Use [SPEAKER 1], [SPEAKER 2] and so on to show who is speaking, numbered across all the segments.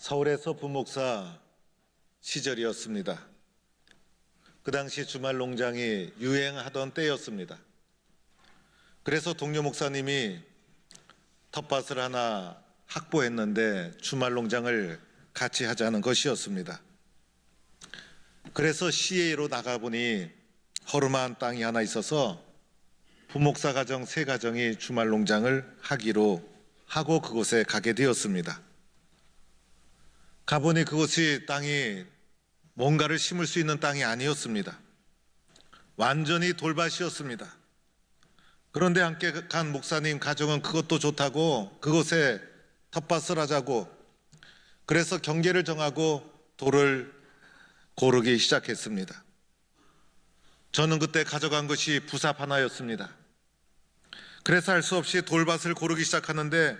[SPEAKER 1] 서울에서 부목사 시절이었습니다. 그 당시 주말 농장이 유행하던 때였습니다. 그래서 동료 목사님이 텃밭을 하나 확보했는데 주말 농장을 같이 하자는 것이었습니다. 그래서 CA로 나가보니 허름한 땅이 하나 있어서 부목사 가정 3가정이 주말 농장을 하기로 하고 그곳에 가게 되었습니다. 가보니 그곳이 땅이 뭔가를 심을 수 있는 땅이 아니었습니다. 완전히 돌밭이었습니다. 그런데 함께 간 목사님 가정은 그것도 좋다고 그곳에 텃밭을 하자고, 그래서 경계를 정하고 돌을 고르기 시작했습니다. 저는 그때 가져간 것이 부삽 하나였습니다. 그래서 할 수 없이 돌밭을 고르기 시작하는데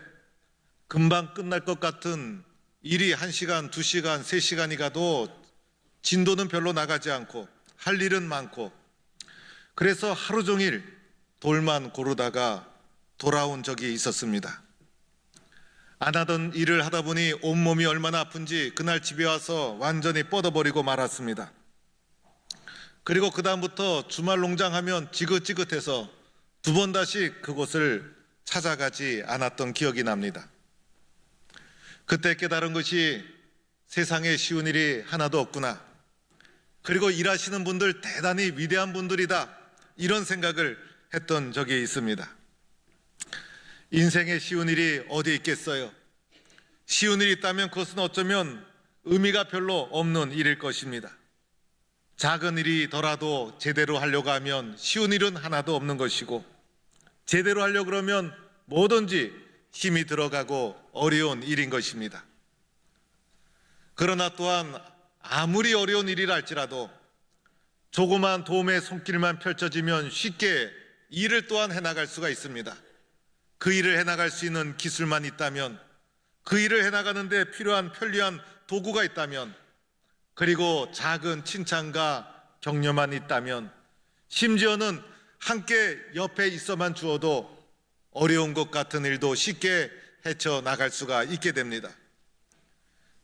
[SPEAKER 1] 금방 끝날 것 같은 일이 1시간, 2시간, 3시간이 가도 진도는 별로 나가지 않고 할 일은 많고, 그래서 하루 종일 돌만 고르다가 돌아온 적이 있었습니다. 안 하던 일을 하다 보니 온몸이 얼마나 아픈지 그날 집에 와서 완전히 뻗어버리고 말았습니다. 그리고 그 다음부터 주말 농장하면 지긋지긋해서 2번 다시 그곳을 찾아가지 않았던 기억이 납니다. 그때 깨달은 것이 세상에 쉬운 일이 하나도 없구나. 그리고 일하시는 분들 대단히 위대한 분들이다. 이런 생각을 했던 적이 있습니다. 인생에 쉬운 일이 어디 있겠어요? 쉬운 일이 있다면 그것은 어쩌면 의미가 별로 없는 일일 것입니다. 작은 일이더라도 제대로 하려고 하면 쉬운 일은 하나도 없는 것이고, 제대로 하려고 그러면 뭐든지 힘이 들어가고 어려운 일인 것입니다. 그러나 또한 아무리 어려운 일이라 할지라도 조그만 도움의 손길만 펼쳐지면 쉽게 일을 또한 해나갈 수가 있습니다. 그 일을 해나갈 수 있는 기술만 있다면, 그 일을 해나가는데 필요한 편리한 도구가 있다면, 그리고 작은 칭찬과 격려만 있다면, 심지어는 함께 옆에 있어만 주어도 어려운 것 같은 일도 쉽게 헤쳐나갈 수가 있게 됩니다.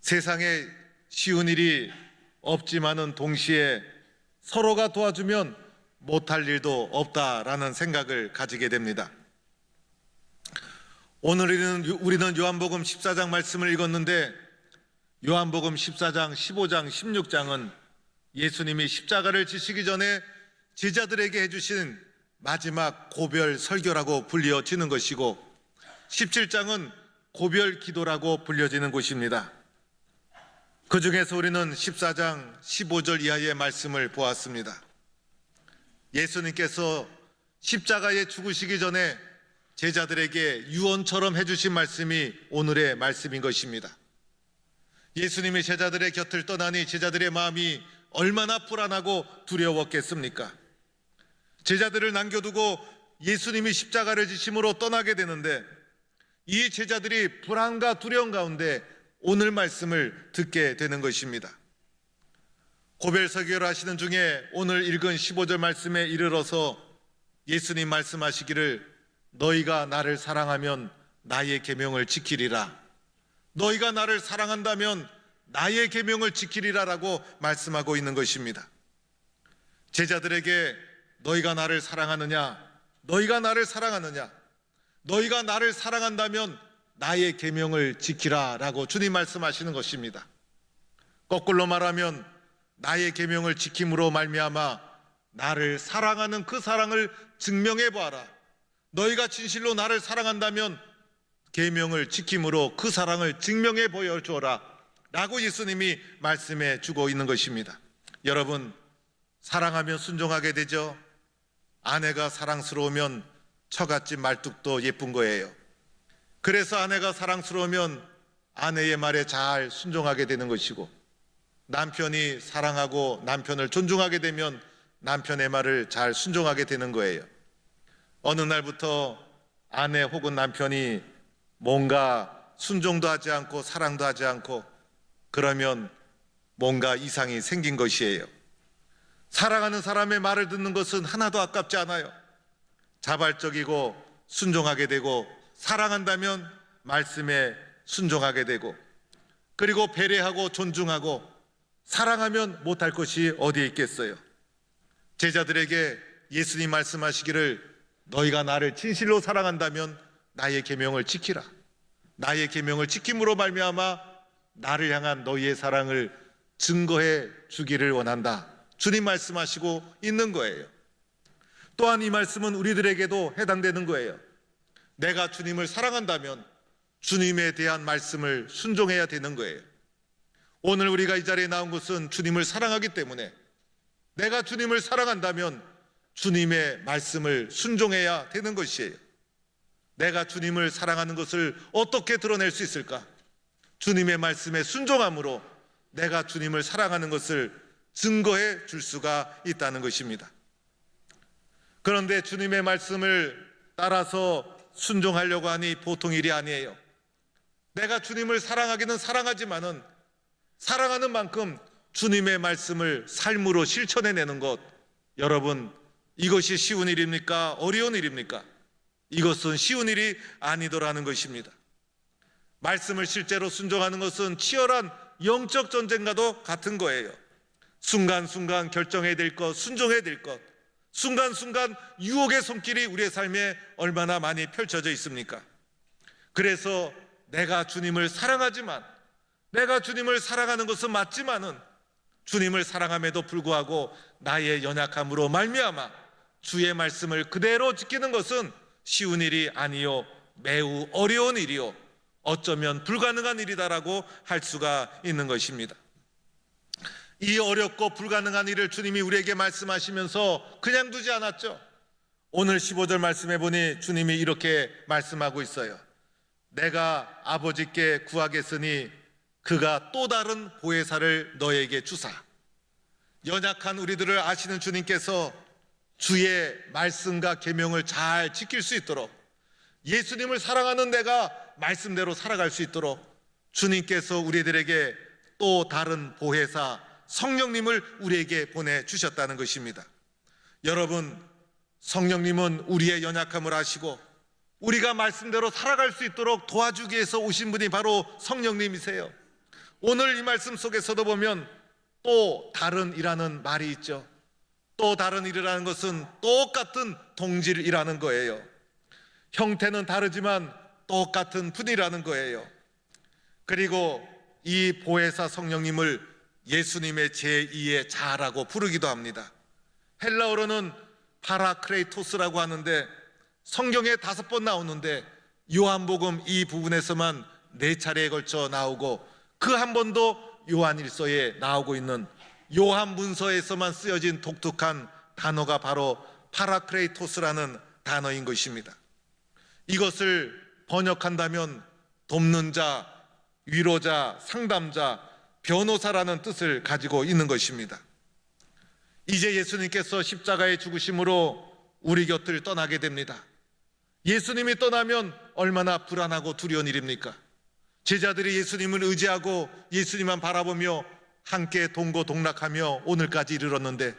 [SPEAKER 1] 세상에 쉬운 일이 없지만은 동시에 서로가 도와주면 못할 일도 없다라는 생각을 가지게 됩니다. 오늘 우리는 요한복음 14장 말씀을 읽었는데, 요한복음 14장, 15장, 16장은 예수님이 십자가를 지시기 전에 제자들에게 해주신 마지막 고별 설교라고 불려지는 것이고, 17장은 고별 기도라고 불려지는 곳입니다. 그 중에서 우리는 14장 15절 이하의 말씀을 보았습니다. 예수님께서 십자가에 죽으시기 전에 제자들에게 유언처럼 해주신 말씀이 오늘의 말씀인 것입니다. 예수님이 제자들의 곁을 떠나니 제자들의 마음이 얼마나 불안하고 두려웠겠습니까? 제자들을 남겨두고 예수님이 십자가를 지심으로 떠나게 되는데, 이 제자들이 불안과 두려움 가운데 오늘 말씀을 듣게 되는 것입니다. 고별 설교를 하시는 중에 오늘 읽은 15절 말씀에 이르러서 예수님 말씀하시기를, 너희가 나를 사랑하면 나의 계명을 지키리라. 너희가 나를 사랑한다면 나의 계명을 지키리라 라고 말씀하고 있는 것입니다. 제자들에게 너희가 나를 사랑하느냐, 너희가 나를 사랑하느냐, 너희가 나를 사랑한다면 나의 계명을 지키라 라고 주님 말씀하시는 것입니다. 거꾸로 말하면 나의 계명을 지킴으로 말미암아 나를 사랑하는 그 사랑을 증명해 보아라. 너희가 진실로 나를 사랑한다면 계명을 지킴으로 그 사랑을 증명해 보여주어라 라고 예수님이 말씀해 주고 있는 것입니다. 여러분, 사랑하면 순종하게 되죠. 아내가 사랑스러우면 처갓집 말뚝도 예쁜 거예요. 그래서 아내가 사랑스러우면 아내의 말에 잘 순종하게 되는 것이고, 남편이 사랑하고 남편을 존중하게 되면 남편의 말을 잘 순종하게 되는 거예요. 어느 날부터 아내 혹은 남편이 뭔가 순종도 하지 않고 사랑도 하지 않고 그러면 뭔가 이상이 생긴 것이에요. 사랑하는 사람의 말을 듣는 것은 하나도 아깝지 않아요. 자발적이고 순종하게 되고, 사랑한다면 말씀에 순종하게 되고, 그리고 배려하고 존중하고 사랑하면 못할 것이 어디에 있겠어요? 제자들에게 예수님 말씀하시기를 너희가 나를 진실로 사랑한다면 나의 계명을 지키라. 나의 계명을 지킴으로 말미암아 나를 향한 너희의 사랑을 증거해 주기를 원한다. 주님 말씀하시고 있는 거예요. 또한 이 말씀은 우리들에게도 해당되는 거예요. 내가 주님을 사랑한다면 주님에 대한 말씀을 순종해야 되는 거예요. 오늘 우리가 이 자리에 나온 것은 주님을 사랑하기 때문에 내가 주님을 사랑한다면 주님의 말씀을 순종해야 되는 것이에요. 내가 주님을 사랑하는 것을 어떻게 드러낼 수 있을까? 주님의 말씀에 순종함으로 내가 주님을 사랑하는 것을 증거해 줄 수가 있다는 것입니다. 그런데 주님의 말씀을 따라서 순종하려고 하니 보통 일이 아니에요. 내가 주님을 사랑하기는 사랑하지만은 사랑하는 만큼 주님의 말씀을 삶으로 실천해내는 것, 여러분, 이것이 쉬운 일입니까? 어려운 일입니까? 이것은 쉬운 일이 아니더라는 것입니다. 말씀을 실제로 순종하는 것은 치열한 영적 전쟁과도 같은 거예요. 순간순간 결정해야 될 것, 순종해야 될 것, 순간순간 유혹의 손길이 우리의 삶에 얼마나 많이 펼쳐져 있습니까? 그래서 내가 주님을 사랑하지만, 내가 주님을 사랑하는 것은 맞지만은 주님을 사랑함에도 불구하고 나의 연약함으로 말미암아 주의 말씀을 그대로 지키는 것은 쉬운 일이 아니요 매우 어려운 일이요 어쩌면 불가능한 일이다라고 할 수가 있는 것입니다. 이 어렵고 불가능한 일을 주님이 우리에게 말씀하시면서 그냥 두지 않았죠. 오늘 15절 말씀해 보니 주님이 이렇게 말씀하고 있어요. 내가 아버지께 구하겠으니 그가 또 다른 보혜사를 너에게 주사. 연약한 우리들을 아시는 주님께서 주의 말씀과 계명을 잘 지킬 수 있도록, 예수님을 사랑하는 내가 말씀대로 살아갈 수 있도록 주님께서 우리들에게 또 다른 보혜사 성령님을 우리에게 보내주셨다는 것입니다. 여러분, 성령님은 우리의 연약함을 아시고 우리가 말씀대로 살아갈 수 있도록 도와주기 위해서 오신 분이 바로 성령님이세요. 오늘 이 말씀 속에서도 보면 또 다른이라는 말이 있죠. 또 다른 일이라는 것은 똑같은 동질이라는 거예요. 형태는 다르지만 똑같은 분이라는 거예요. 그리고 이 보혜사 성령님을 예수님의 제2의 자라고 부르기도 합니다. 헬라어로는 파라크레이토스라고 하는데 성경에 5번 나오는데 요한복음 이 부분에서만 4차례에 걸쳐 나오고 그 한 번도 요한일서에 나오고 있는 요한문서에서만 쓰여진 독특한 단어가 바로 파라크레이토스라는 단어인 것입니다. 이것을 번역한다면 돕는 자, 위로자, 상담자, 변호사라는 뜻을 가지고 있는 것입니다. 이제 예수님께서 십자가의 죽으심으로 우리 곁을 떠나게 됩니다. 예수님이 떠나면 얼마나 불안하고 두려운 일입니까? 제자들이 예수님을 의지하고 예수님만 바라보며 함께 동고동락하며 오늘까지 이르렀는데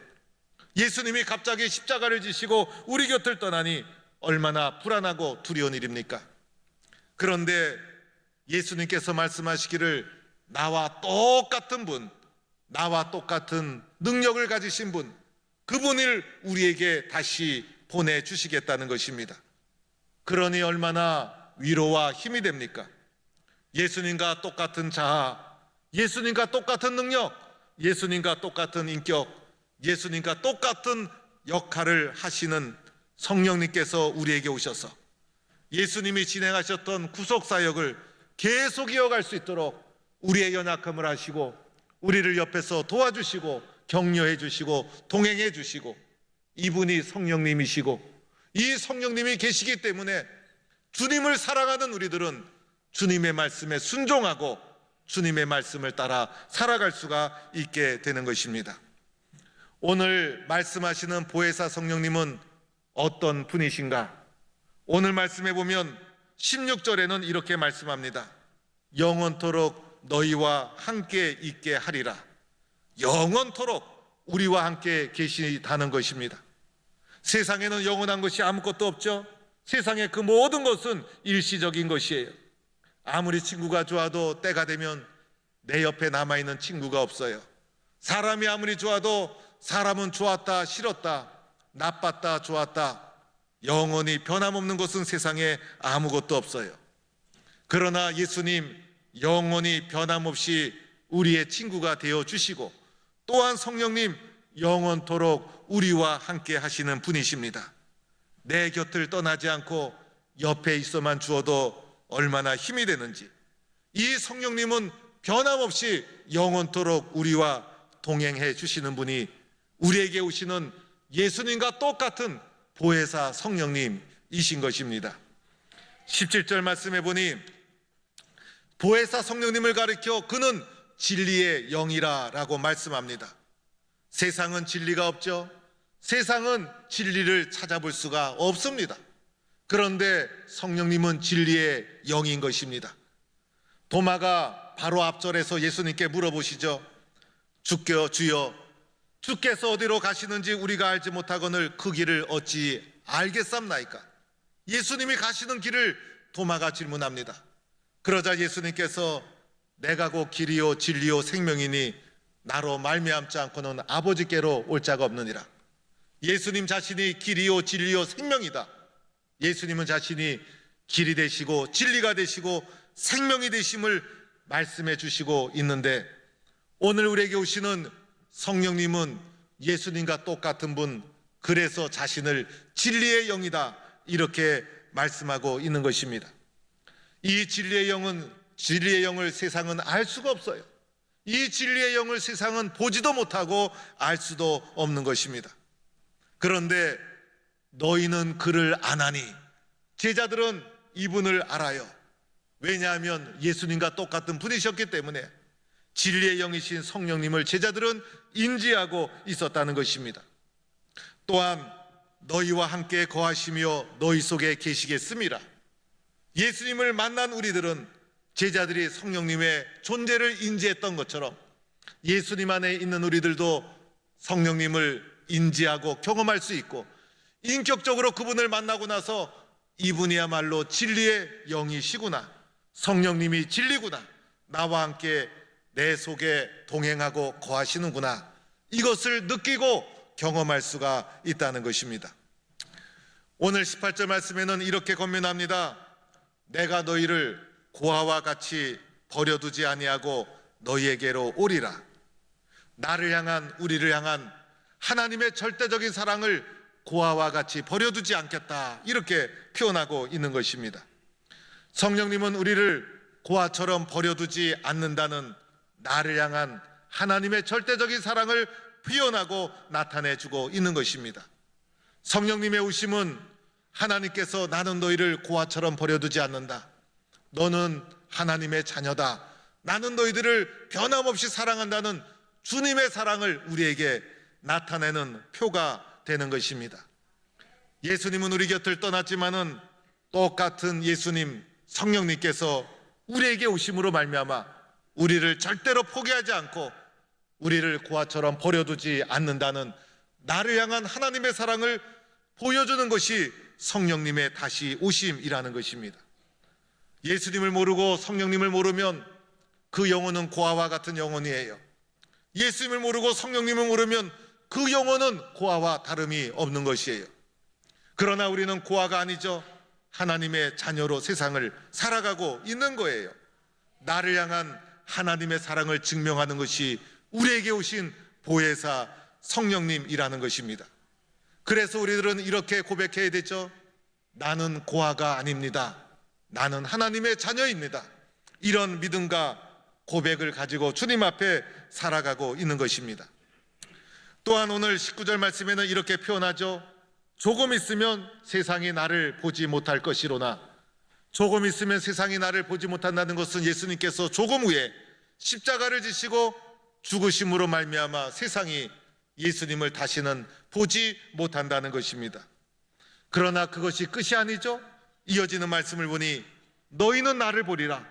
[SPEAKER 1] 예수님이 갑자기 십자가를 지시고 우리 곁을 떠나니 얼마나 불안하고 두려운 일입니까? 그런데 예수님께서 말씀하시기를 나와 똑같은 분, 나와 똑같은 능력을 가지신 분, 그분을 우리에게 다시 보내주시겠다는 것입니다. 그러니 얼마나 위로와 힘이 됩니까? 예수님과 똑같은 자아, 예수님과 똑같은 능력, 예수님과 똑같은 인격, 예수님과 똑같은 역할을 하시는 성령님께서 우리에게 오셔서 예수님이 진행하셨던 구속사역을 계속 이어갈 수 있도록 우리의 연약함을 아시고 우리를 옆에서 도와주시고 격려해 주시고 동행해 주시고, 이분이 성령님이시고 이 성령님이 계시기 때문에 주님을 사랑하는 우리들은 주님의 말씀에 순종하고 주님의 말씀을 따라 살아갈 수가 있게 되는 것입니다. 오늘 말씀하시는 보혜사 성령님은 어떤 분이신가? 오늘 말씀해 보면 16절에는 이렇게 말씀합니다. 영원토록 너희와 함께 있게 하리라. 영원토록 우리와 함께 계시다는 것입니다. 세상에는 영원한 것이 아무것도 없죠. 세상의 그 모든 것은 일시적인 것이에요. 아무리 친구가 좋아도 때가 되면 내 옆에 남아있는 친구가 없어요. 사람이 아무리 좋아도 사람은 좋았다 싫었다 나빴다 좋았다 영원히 변함없는 것은 세상에 아무것도 없어요. 그러나 예수님 영원히 변함없이 우리의 친구가 되어주시고 또한 성령님 영원토록 우리와 함께 하시는 분이십니다. 내 곁을 떠나지 않고 옆에 있어만 주어도 얼마나 힘이 되는지, 이 성령님은 변함없이 영원토록 우리와 동행해 주시는 분이 우리에게 오시는 예수님과 똑같은 보혜사 성령님이신 것입니다. 17절 말씀해 보니 보혜사 성령님을 가리켜 그는 진리의 영이라 라고 말씀합니다. 세상은 진리가 없죠. 세상은 진리를 찾아볼 수가 없습니다. 그런데 성령님은 진리의 영인 것입니다. 도마가 바로 앞절에서 예수님께 물어보시죠. 주여, 주께서 어디로 가시는지 우리가 알지 못하거늘 그 길을 어찌 알겠삼나이까? 예수님이 가시는 길을 도마가 질문합니다. 그러자 예수님께서 내가 곧 길이요 진리요 생명이니 나로 말미암지 않고는 아버지께로 올 자가 없느니라. 예수님 자신이 길이요 진리요 생명이다. 예수님은 자신이 길이 되시고 진리가 되시고 생명이 되심을 말씀해 주시고 있는데, 오늘 우리에게 오시는 성령님은 예수님과 똑같은 분, 그래서 자신을 진리의 영이다 이렇게 말씀하고 있는 것입니다. 이 진리의 영을 세상은 알 수가 없어요. 이 진리의 영을 세상은 보지도 못하고 알 수도 없는 것입니다. 그런데 너희는 그를 아나니, 제자들은 이분을 알아요. 왜냐하면 예수님과 똑같은 분이셨기 때문에 진리의 영이신 성령님을 제자들은 인지하고 있었다는 것입니다. 또한 너희와 함께 거하시며 너희 속에 계시겠습니다. 예수님을 만난 우리들은 제자들이 성령님의 존재를 인지했던 것처럼 예수님 안에 있는 우리들도 성령님을 인지하고 경험할 수 있고, 인격적으로 그분을 만나고 나서 이분이야말로 진리의 영이시구나, 성령님이 진리구나, 나와 함께 내 속에 동행하고 거하시는구나, 이것을 느끼고 경험할 수가 있다는 것입니다. 오늘 18절 말씀에는 이렇게 권면합니다. 내가 너희를 고아와 같이 버려두지 아니하고 너희에게로 오리라. 나를 향한, 우리를 향한 하나님의 절대적인 사랑을 고아와 같이 버려두지 않겠다, 이렇게 표현하고 있는 것입니다. 성령님은 우리를 고아처럼 버려두지 않는다는 나를 향한 하나님의 절대적인 사랑을 표현하고 나타내주고 있는 것입니다. 성령님의 오심은 하나님께서 나는 너희를 고아처럼 버려두지 않는다, 너는 하나님의 자녀다, 나는 너희들을 변함없이 사랑한다는 주님의 사랑을 우리에게 나타내는 표가 되는 것입니다. 예수님은 우리 곁을 떠났지만은 똑같은 예수님 성령님께서 우리에게 오심으로 말미암아 우리를 절대로 포기하지 않고 우리를 고아처럼 버려두지 않는다는 나를 향한 하나님의 사랑을 보여주는 것이 성령님의 다시 오심이라는 것입니다. 예수님을 모르고 성령님을 모르면 그 영혼은 고아와 같은 영혼이에요. 예수님을 모르고 성령님을 모르면 그 영혼은 고아와 다름이 없는 것이에요. 그러나 우리는 고아가 아니죠. 하나님의 자녀로 세상을 살아가고 있는 거예요. 나를 향한 하나님의 사랑을 증명하는 것이 우리에게 오신 보혜사 성령님이라는 것입니다. 그래서 우리들은 이렇게 고백해야 되죠. 나는 고아가 아닙니다. 나는 하나님의 자녀입니다. 이런 믿음과 고백을 가지고 주님 앞에 살아가고 있는 것입니다. 또한 오늘 19절 말씀에는 이렇게 표현하죠. 조금 있으면 세상이 나를 보지 못할 것이로나. 조금 있으면 세상이 나를 보지 못한다는 것은 예수님께서 조금 후에 십자가를 지시고 죽으심으로 말미암아 세상이 예수님을 다시는 보지 못한다는 것입니다. 그러나 그것이 끝이 아니죠. 이어지는 말씀을 보니 너희는 나를 보리라.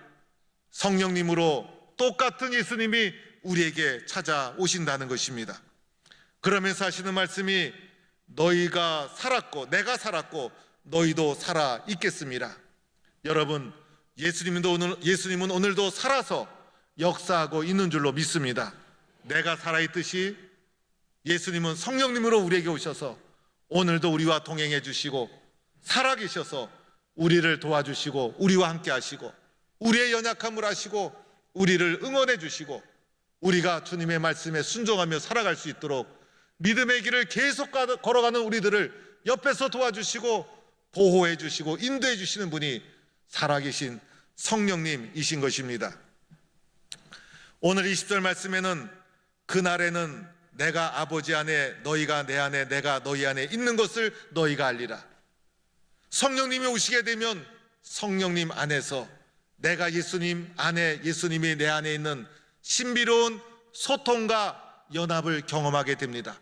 [SPEAKER 1] 성령님으로 똑같은 예수님이 우리에게 찾아오신다는 것입니다. 그러면서 하시는 말씀이 너희가 살았고 내가 살았고 너희도 살아 있겠습니다. 여러분, 예수님은 오늘도 살아서 역사하고 있는 줄로 믿습니다. 내가 살아있듯이 예수님은 성령님으로 우리에게 오셔서 오늘도 우리와 동행해 주시고 살아계셔서 우리를 도와주시고 우리와 함께 하시고 우리의 연약함을 아시고 우리를 응원해 주시고 우리가 주님의 말씀에 순종하며 살아갈 수 있도록 믿음의 길을 계속 걸어가는 우리들을 옆에서 도와주시고 보호해 주시고 인도해 주시는 분이 살아계신 성령님이신 것입니다. 오늘 20절 말씀에는 그날에는 내가 아버지 안에 너희가 내 안에 내가 너희 안에 있는 것을 너희가 알리라. 성령님이 오시게 되면 성령님 안에서 내가 예수님 안에 예수님이 내 안에 있는 신비로운 소통과 연합을 경험하게 됩니다.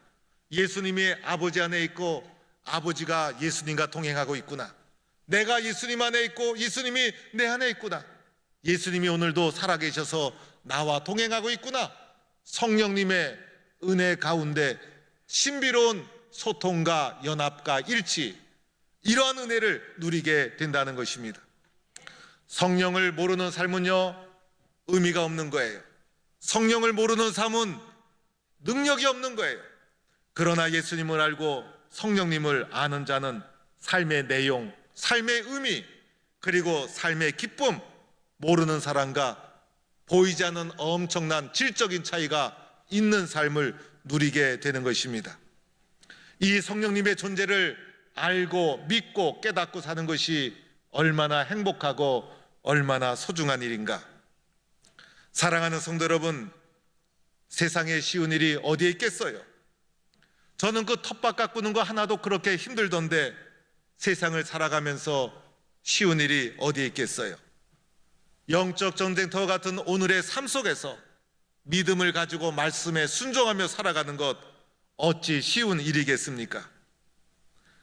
[SPEAKER 1] 예수님이 아버지 안에 있고 아버지가 예수님과 동행하고 있구나. 내가 예수님 안에 있고 예수님이 내 안에 있구나. 예수님이 오늘도 살아계셔서 나와 동행하고 있구나. 성령님의 은혜 가운데 신비로운 소통과 연합과 일치, 이러한 은혜를 누리게 된다는 것입니다. 성령을 모르는 삶은요, 의미가 없는 거예요. 성령을 모르는 삶은 능력이 없는 거예요. 그러나 예수님을 알고 성령님을 아는 자는 삶의 내용, 삶의 의미, 그리고 삶의 기쁨, 모르는 사람과 보이지 않는 엄청난 질적인 차이가 있는 삶을 누리게 되는 것입니다. 이 성령님의 존재를 알고 믿고 깨닫고 사는 것이 얼마나 행복하고 얼마나 소중한 일인가. 사랑하는 성도 여러분, 세상에 쉬운 일이 어디에 있겠어요? 저는 그 텃밭 가꾸는 거 하나도 그렇게 힘들던데 세상을 살아가면서 쉬운 일이 어디에 있겠어요? 영적 전쟁터 같은 오늘의 삶 속에서 믿음을 가지고 말씀에 순종하며 살아가는 것 어찌 쉬운 일이겠습니까?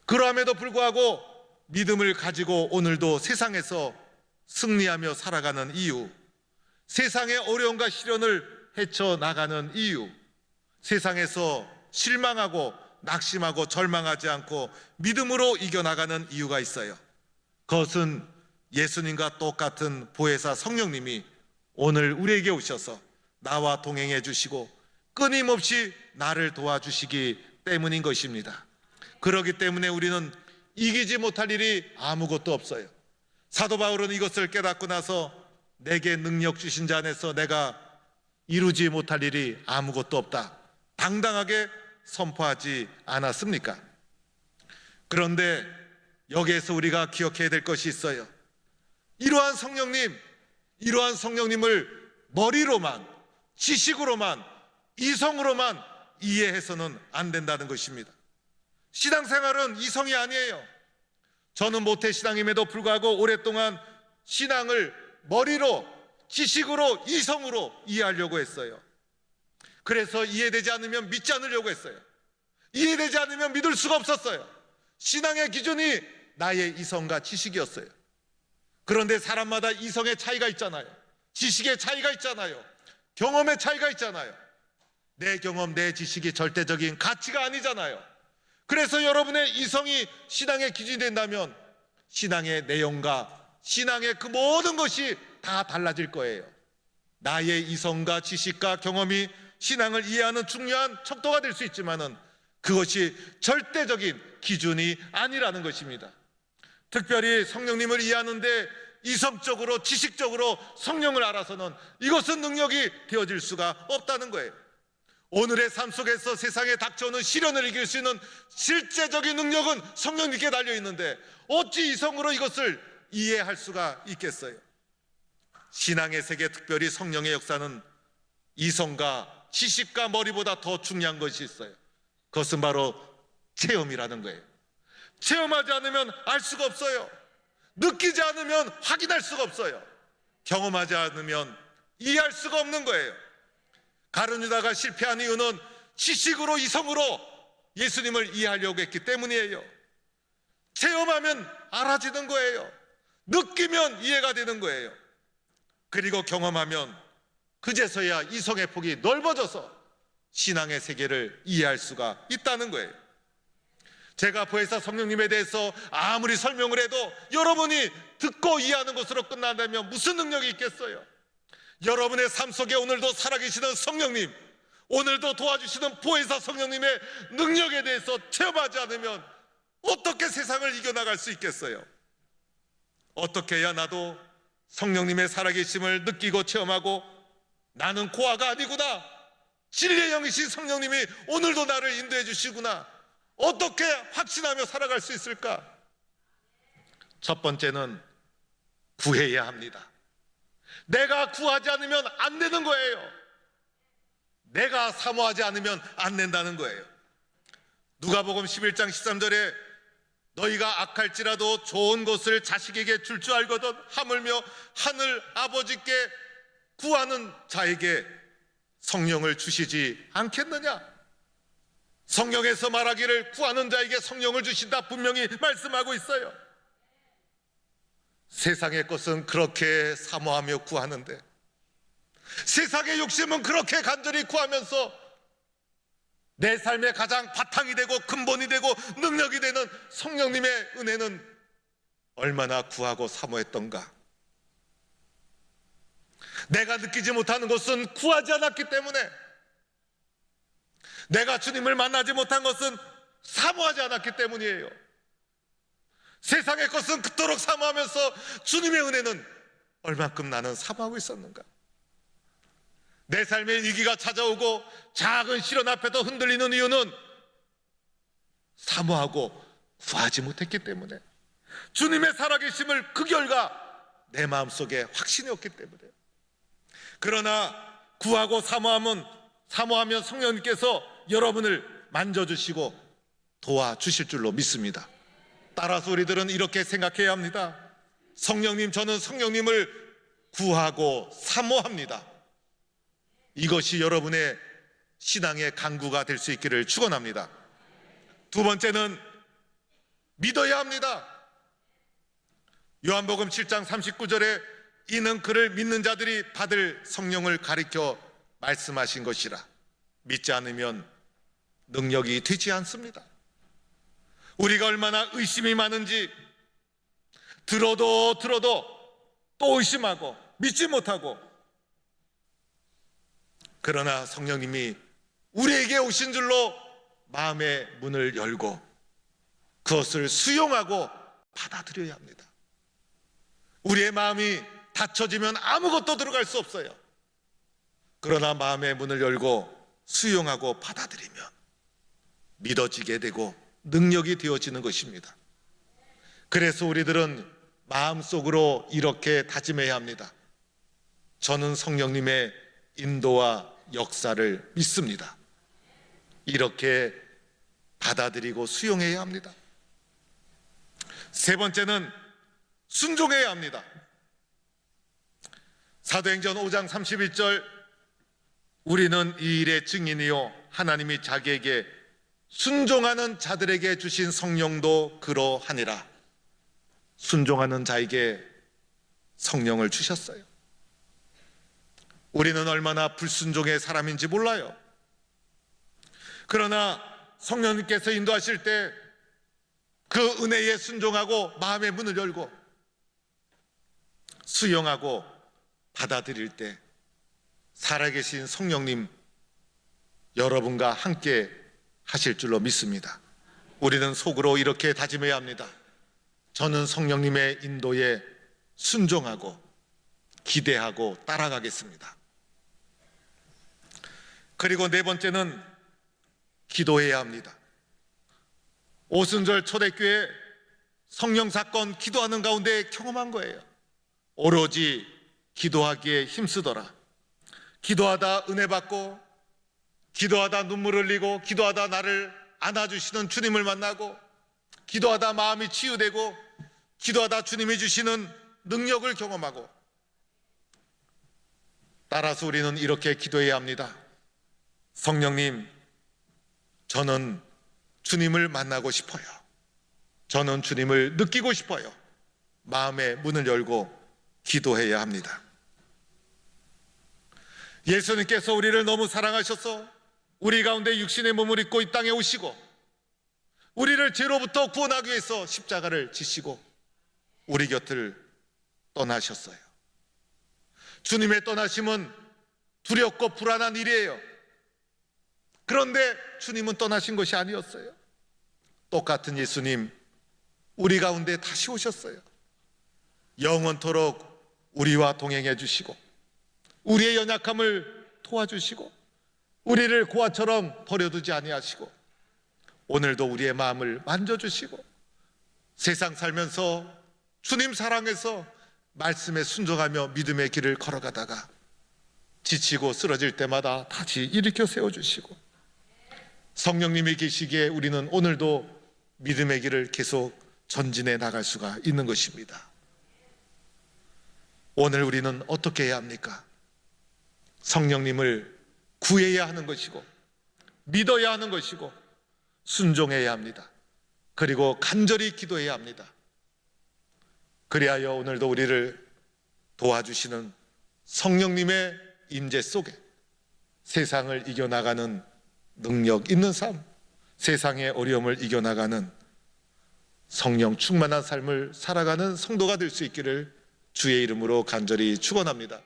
[SPEAKER 1] 그럼에도 불구하고 믿음을 가지고 오늘도 세상에서 승리하며 살아가는 이유, 세상의 어려움과 시련을 헤쳐나가는 이유, 세상에서 실망하고 낙심하고 절망하지 않고 믿음으로 이겨나가는 이유가 있어요. 그것은 예수님과 똑같은 보혜사 성령님이 오늘 우리에게 오셔서 나와 동행해 주시고 끊임없이 나를 도와주시기 때문인 것입니다. 그렇기 때문에 우리는 이기지 못할 일이 아무것도 없어요. 사도 바울은 이것을 깨닫고 나서 내게 능력 주신 자 안에서 내가 이루지 못할 일이 아무것도 없다, 당당하게 선포하지 않았습니까? 그런데 여기에서 우리가 기억해야 될 것이 있어요. 이러한 성령님을 머리로만, 지식으로만, 이성으로만 이해해서는 안 된다는 것입니다. 신앙생활은 이성이 아니에요. 저는 모태신앙임에도 불구하고 오랫동안 신앙을 머리로, 지식으로, 이성으로 이해하려고 했어요. 그래서 이해되지 않으면 믿지 않으려고 했어요. 이해되지 않으면 믿을 수가 없었어요. 신앙의 기준이 나의 이성과 지식이었어요. 그런데 사람마다 이성의 차이가 있잖아요. 지식의 차이가 있잖아요. 경험의 차이가 있잖아요. 내 경험, 내 지식이 절대적인 가치가 아니잖아요. 그래서 여러분의 이성이 신앙의 기준이 된다면 신앙의 내용과 신앙의 그 모든 것이 다 달라질 거예요. 나의 이성과 지식과 경험이 신앙을 이해하는 중요한 척도가 될 수 있지만은 그것이 절대적인 기준이 아니라는 것입니다. 특별히 성령님을 이해하는데 이성적으로, 지식적으로 성령을 알아서는 이것은 능력이 되어질 수가 없다는 거예요. 오늘의 삶 속에서 세상에 닥쳐오는 시련을 이길 수 있는 실제적인 능력은 성령님께 달려있는데 어찌 이성으로 이것을 이해할 수가 있겠어요? 신앙의 세계, 특별히 성령의 역사는 이성과 지식과 머리보다 더 중요한 것이 있어요. 그것은 바로 체험이라는 거예요. 체험하지 않으면 알 수가 없어요. 느끼지 않으면 확인할 수가 없어요. 경험하지 않으면 이해할 수가 없는 거예요. 가룟 유다가 실패한 이유는 지식으로, 이성으로 예수님을 이해하려고 했기 때문이에요. 체험하면 알아지는 거예요. 느끼면 이해가 되는 거예요. 그리고 경험하면 그제서야 이성의 폭이 넓어져서 신앙의 세계를 이해할 수가 있다는 거예요. 제가 보혜사 성령님에 대해서 아무리 설명을 해도 여러분이 듣고 이해하는 것으로 끝난다면 무슨 능력이 있겠어요? 여러분의 삶 속에 오늘도 살아계시는 성령님, 오늘도 도와주시는 보혜사 성령님의 능력에 대해서 체험하지 않으면 어떻게 세상을 이겨나갈 수 있겠어요? 어떻게 해야 나도 성령님의 살아계심을 느끼고 체험하고 나는 고아가 아니구나, 진리의 영이신 성령님이 오늘도 나를 인도해 주시구나, 어떻게 확신하며 살아갈 수 있을까? 첫 번째는 구해야 합니다. 내가 구하지 않으면 안 되는 거예요. 내가 사모하지 않으면 안 된다는 거예요. 누가복음 11장 13절에 너희가 악할지라도 좋은 것을 자식에게 줄 줄 알거든 하물며 하늘 아버지께 구하는 자에게 성령을 주시지 않겠느냐? 성경에서 말하기를 구하는 자에게 성령을 주신다 분명히 말씀하고 있어요. 세상의 것은 그렇게 사모하며 구하는데, 세상의 욕심은 그렇게 간절히 구하면서 내 삶의 가장 바탕이 되고 근본이 되고 능력이 되는 성령님의 은혜는 얼마나 구하고 사모했던가. 내가 느끼지 못하는 것은 구하지 않았기 때문에, 내가 주님을 만나지 못한 것은 사모하지 않았기 때문이에요. 세상의 것은 그토록 사모하면서 주님의 은혜는 얼만큼 나는 사모하고 있었는가. 내 삶의 위기가 찾아오고 작은 시련 앞에도 흔들리는 이유는 사모하고 구하지 못했기 때문에, 주님의 살아계심을 그 결과 내 마음속에 확신이 없기 때문에. 그러나 구하고 사모하면 성령님께서 여러분을 만져주시고 도와주실 줄로 믿습니다. 따라서 우리들은 이렇게 생각해야 합니다. 성령님, 저는 성령님을 구하고 사모합니다. 이것이 여러분의 신앙의 강구가 될 수 있기를 축원합니다. 두 번째는 믿어야 합니다. 요한복음 7장 39절에 이는 그를 믿는 자들이 받을 성령을 가리켜 말씀하신 것이라. 믿지 않으면 능력이 되지 않습니다. 우리가 얼마나 의심이 많은지, 들어도 또 의심하고 믿지 못하고, 그러나 성령님이 우리에게 오신 줄로 마음의 문을 열고 그것을 수용하고 받아들여야 합니다. 우리의 마음이 닫혀지면 아무것도 들어갈 수 없어요. 그러나 마음의 문을 열고 수용하고 받아들이면 믿어지게 되고 능력이 되어지는 것입니다. 그래서 우리들은 마음속으로 이렇게 다짐해야 합니다. 저는 성령님의 인도와 역사를 믿습니다. 이렇게 받아들이고 수용해야 합니다. 세 번째는 순종해야 합니다. 사도행전 5장 31절, 우리는 이 일의 증인이요 하나님이 자기에게 순종하는 자들에게 주신 성령도 그러하니라. 순종하는 자에게 성령을 주셨어요. 우리는 얼마나 불순종의 사람인지 몰라요. 그러나 성령님께서 인도하실 때 그 은혜에 순종하고 마음의 문을 열고 수용하고 받아들일 때 살아계신 성령님 여러분과 함께 하실 줄로 믿습니다. 우리는 속으로 이렇게 다짐해야 합니다. 저는 성령님의 인도에 순종하고 기대하고 따라가겠습니다. 그리고 네 번째는 기도해야 합니다. 오순절 초대교회 성령 사건 기도하는 가운데 경험한 거예요. 오로지 기도하기에 힘쓰더라. 기도하다 은혜 받고, 기도하다 눈물 흘리고, 기도하다 나를 안아주시는 주님을 만나고, 기도하다 마음이 치유되고, 기도하다 주님이 주시는 능력을 경험하고. 따라서 우리는 이렇게 기도해야 합니다. 성령님, 저는 주님을 만나고 싶어요. 저는 주님을 느끼고 싶어요. 마음의 문을 열고 기도해야 합니다. 예수님께서 우리를 너무 사랑하셔서 우리 가운데 육신의 몸을 입고 이 땅에 오시고 우리를 죄로부터 구원하기 위해서 십자가를 지시고 우리 곁을 떠나셨어요. 주님의 떠나심은 두렵고 불안한 일이에요. 그런데 주님은 떠나신 것이 아니었어요. 똑같은 예수님 우리 가운데 다시 오셨어요. 영원토록 우리와 동행해 주시고 우리의 연약함을 도와주시고 우리를 고아처럼 버려두지 아니하시고 오늘도 우리의 마음을 만져주시고 세상 살면서 주님 사랑해서 말씀에 순종하며 믿음의 길을 걸어가다가 지치고 쓰러질 때마다 다시 일으켜 세워주시고 성령님이 계시기에 우리는 오늘도 믿음의 길을 계속 전진해 나갈 수가 있는 것입니다. 오늘 우리는 어떻게 해야 합니까? 성령님을 구해야 하는 것이고 믿어야 하는 것이고 순종해야 합니다. 그리고 간절히 기도해야 합니다. 그리하여 오늘도 우리를 도와주시는 성령님의 임재 속에 세상을 이겨나가는 능력 있는 삶, 세상의 어려움을 이겨나가는 성령 충만한 삶을 살아가는 성도가 될 수 있기를 주의 이름으로 간절히 축원합니다.